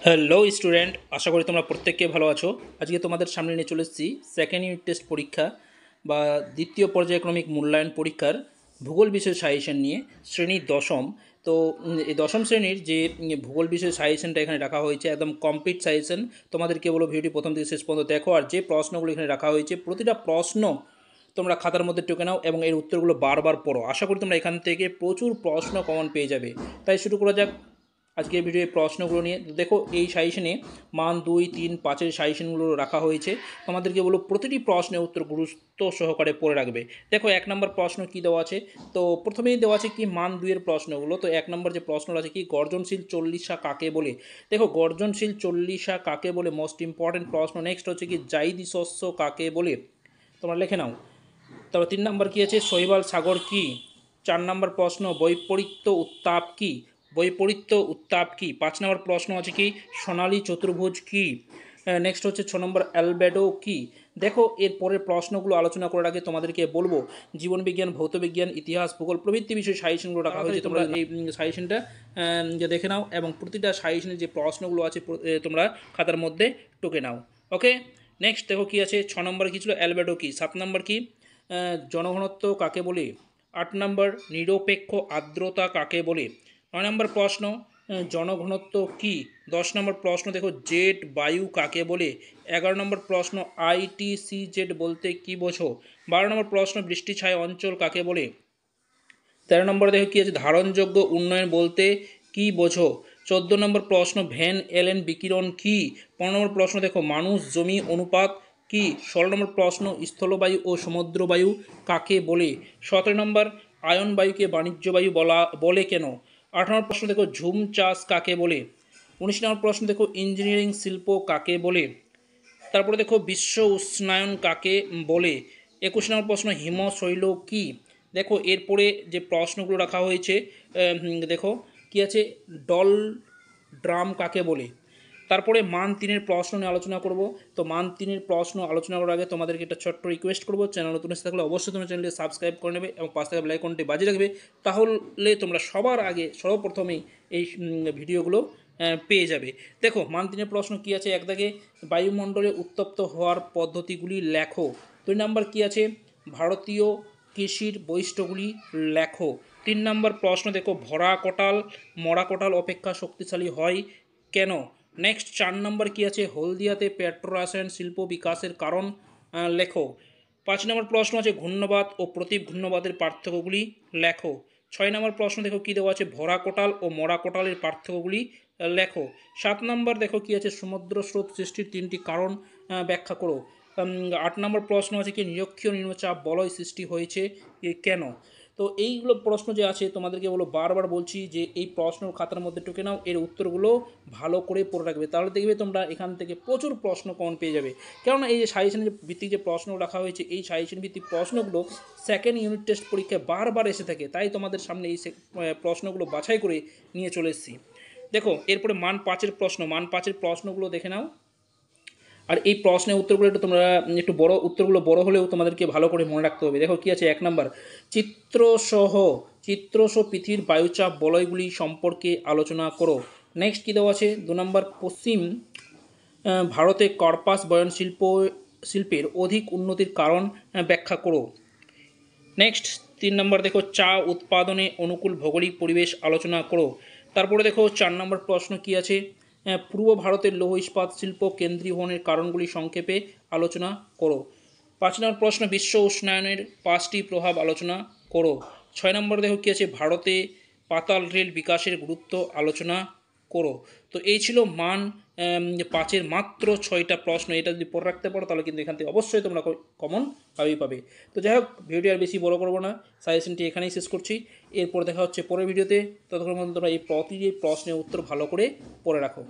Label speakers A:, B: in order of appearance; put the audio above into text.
A: Hello student, আশা করি তোমরা প্রত্যেককে ভালো আছো। আজকে তোমাদের সামনে নিয়ে চলে এসেছি সেকেন্ড ইউনিট টেস্ট পরীক্ষা বা দ্বিতীয় পর্যায়ক্রমিক মূল্যায়ন পরীক্ষার ভূগোল বিষয় সাজেশন নিয়ে শ্রেণী দশম। তো এই দশম শ্রেণীর যে ভূগোল বিষয় সাজেশনটা এখানে রাখা হয়েছে একদম কমপ্লিট সাজেশন। তোমাদেরকে বলো ভিডিওটি প্রথম থেকে শেষ পর্যন্ত দেখো, আর যে প্রশ্নগুলো এখানে রাখা হয়েছে প্রতিটা প্রশ্ন তোমরা খাতার মধ্যে টুকে নাও এবং এর উত্তরগুলো বারবার পড়ো। আশা করি তোমরা এখান থেকে প্রচুর প্রশ্ন কমন পেয়ে যাবে। তাই শুরু করা যাক আজকের ভিডিও প্রশ্নগুলো নিয়ে। দেখো এই সাজেশনে মান 2, 3, 5-এর সাজেশনগুলো রাখা হয়েছে। তোমাদেরকে বলো প্রতিটি প্রশ্নের উত্তর গুরুত্ব সহকারে পড়ে রাখবে। দেখো 1 নম্বর প্রশ্ন কি দেওয়া আছে। তো প্রথমেই দেওয়া আছে কি মান 2-এর প্রশ্নগুলো। তো 1 নম্বর যে প্রশ্নটা আছে কি গর্জনশীল চল্লিশা কাকে বলে। দেখো গর্জনশীল চল্লিশা কাকে বলে মোস্ট ইম্পর্টেন্ট প্রশ্ন। নেক্সট হচ্ছে কি জাইদি শস্য কাকে বলে, তোমরা লিখে নাও। তবে 3 নম্বর কী আছে শৈবাল সাগর কি। 4 নম্বর প্রশ্ন বৈপরীত্য উত্তাপ কি। বৈপরীত্য উত্তাপ কি। 5 নম্বর প্রশ্ন আছে কি সোনালী চতুর্ভুজ কি। নেক্সট হচ্ছে 6 নম্বর অ্যালবেডো কি। দেখো এর পরের প্রশ্নগুলো আলোচনা করার আগে তোমাদেরকে বলবো জীবনবিজ্ঞান, ভৌতবিজ্ঞান, ইতিহাস, ভূগোল প্রভৃতি বিষয়ে সাজেশনগুলো রাখা হয়েছে। তোমরা এই সাজেশনটা দেখে নাও এবং প্রতিটা সাজেশনের যে প্রশ্নগুলো আছে তোমরা খাতার মধ্যে টুকে নাও। ওকে, নেক্সট দেখো কী আছে। 6 নম্বর কী ছিল অ্যালবেডো কি। 7 নম্বর কি জনঘনত্ব কাকে বলে। 8 নম্বর নিরপেক্ষ আর্দ্রতা কাকে বলে। 9 নম্বর প্রশ্ন জনঘনত্ব কি। 10 নম্বর প্রশ্ন দেখো জেট বায়ু কাকে বলে। 11 নম্বর প্রশ্ন ITCZ বলতে কি বোঝো। 12 নম্বর প্রশ্ন বৃষ্টি ছায়া অঞ্চল কাকে বলে। 13 নম্বর দেখো কী আছে ধারণযোগ্য উন্নয়ন বলতে কি বোঝো। 14 নম্বর প্রশ্ন ভ্যান এলেন বিকিরণ কি। 15 নম্বর প্রশ্ন দেখো মানুষ জমি অনুপাত কি। 16 নম্বর প্রশ্ন স্থলবায়ু ও সমুদ্রবায়ু কাকে বলে। 17 নম্বর আয়ন বায়ুকে বাণিজ্য বায়ু বলে কেন। 18 নম্বর প্রশ্ন দেখো ঝুম চাষ কাকে বলে। 19 নম্বর প্রশ্ন দেখো ইঞ্জিনিয়ারিং শিল্প কাকে বলে। তারপরে দেখো বিশ্ব উষ্ণায়ন কাকে বলে। 21 নম্বর প্রশ্ন হিমশৈল কি। দেখো এরপরে যে প্রশ্নগুলো রাখা হয়েছে দেখো কি আছে ডল ড্রাম কাকে বলে। তারপরে মান 3-এর প্রশ্ন নিয়ে আলোচনা করব। তো মান 3-এর প্রশ্ন আলোচনা করার আগে তোমাদেরকে একটা ছোট্ট রিকোয়েস্ট করবো, চ্যানেল নতুন এসে থাকলে অবশ্যই তোমরা চ্যানেলটি সাবস্ক্রাইব করে নেবে এবং পাশে থাকা বেল আইকনটি বাজিয়ে রাখবে। তাহলে তোমরা সবার আগে সর্বপ্রথমেই এই ভিডিওগুলো পেয়ে যাবে। দেখো মান 3-এর প্রশ্ন কী আছে। এক দাগে বায়ুমণ্ডলে উত্তপ্ত হওয়ার পদ্ধতিগুলি লেখো। 2 নম্বর কী আছে ভারতীয় কৃষির বৈশিষ্ট্যগুলি লেখো। 3 নম্বর প্রশ্ন দেখো ভরা কটাল মরা কটাল অপেক্ষা শক্তিশালী হয় কেন। নেক্সট 4 নম্বর কী আছে হলদিয়াতে পেট্রোরাসায়ন শিল্প বিকাশের কারণ লেখো। 5 নম্বর প্রশ্ন আছে ঘূর্ণবাদ ও প্রতীপ ঘূর্ণবাদের পার্থক্যগুলি লেখো। 6 নম্বর প্রশ্ন দেখো কী দেওয়া আছে ভরা কোটাল ও মরা কোটালের পার্থক্যগুলি লেখো। 7 নম্বর দেখো কী আছে সমুদ্র স্রোত সৃষ্টির 3টি কারণ ব্যাখ্যা করো। 8 নম্বর প্রশ্ন আছে কি নিরক্ষীয় নিম্নচাপ বলয় সৃষ্টি হয়েছে কেন। তো এইগুলো প্রশ্ন যে আছে তোমাদেরকে বলো বারবার বলছি যে এই প্রশ্ন খাতার মধ্যে টুকে নাও, এর উত্তরগুলো ভালো করে পড়ে রাখবে, তাহলে দেখবে তোমরা এখান থেকে প্রচুর প্রশ্ন কমন পেয়ে যাবে। কেননা এই যে সাজেশনের ভিত্তিক যে প্রশ্ন রাখা হয়েছে এই সাজেশন ভিত্তিক প্রশ্নগুলো সেকেন্ড ইউনিট টেস্ট পরীক্ষায় বারবার এসে থাকে, তাই তোমাদের সামনে এই প্রশ্নগুলো বাছাই করে নিয়ে চলে এসেছি। দেখো এরপরে মান 5-এর প্রশ্ন। মান 5-এর প্রশ্নগুলো দেখে নাও, আর এই প্রশ্নের উত্তরগুলো একটু তোমরা একটু বড় উত্তরগুলো বড় হলেও তোমাদেরকে ভালো করে মনে রাখতে হবে। দেখো কী আছে 1 নম্বর চিত্রসহ পৃথিবীর বায়ুচাপ বলয়গুলি সম্পর্কে আলোচনা করো। নেক্সট কী দেওয়া আছে 2 নম্বর পশ্চিম ভারতে কর্পাস বয়ন শিল্পের অধিক উন্নতির কারণ ব্যাখ্যা করো। নেক্সট 3 নম্বর দেখো চা উৎপাদনে অনুকূল ভৌগোলিক পরিবেশ আলোচনা করো। তারপরে দেখো 4 নম্বর প্রশ্ন কী আছে পূর্ব ভারতের লৌহ ইস্পাত শিল্প কেন্দ্রীভবনের কারণগুলি সংক্ষেপে আলোচনা করো। 5 নম্বর প্রশ্ন বিশ্ব উষ্ণায়নের 5টি প্রভাব আলোচনা করো। 6 নম্বর দেখো কী আছে ভারতে পাতাল রেল বিকাশের গুরুত্ব আলোচনা করো। তো এই ছিল মান 5-এর মাত্র 6টা প্রশ্ন। এটা যদি পড়ে রাখতে পারো তাহলে কিন্তু এখান থেকে অবশ্যই তোমরা কমন পাবে। তো যাই হোক ভিডিও আর বেশি বড় করবো না, সাজেশনটি এখানেই শেষ করছি। এরপর দেখা হচ্ছে পরের ভিডিওতে। ততক্ষণ পর্যন্ত তোমরা এই প্রতিটি প্রশ্নের উত্তর ভালো করে পড়ে রাখো।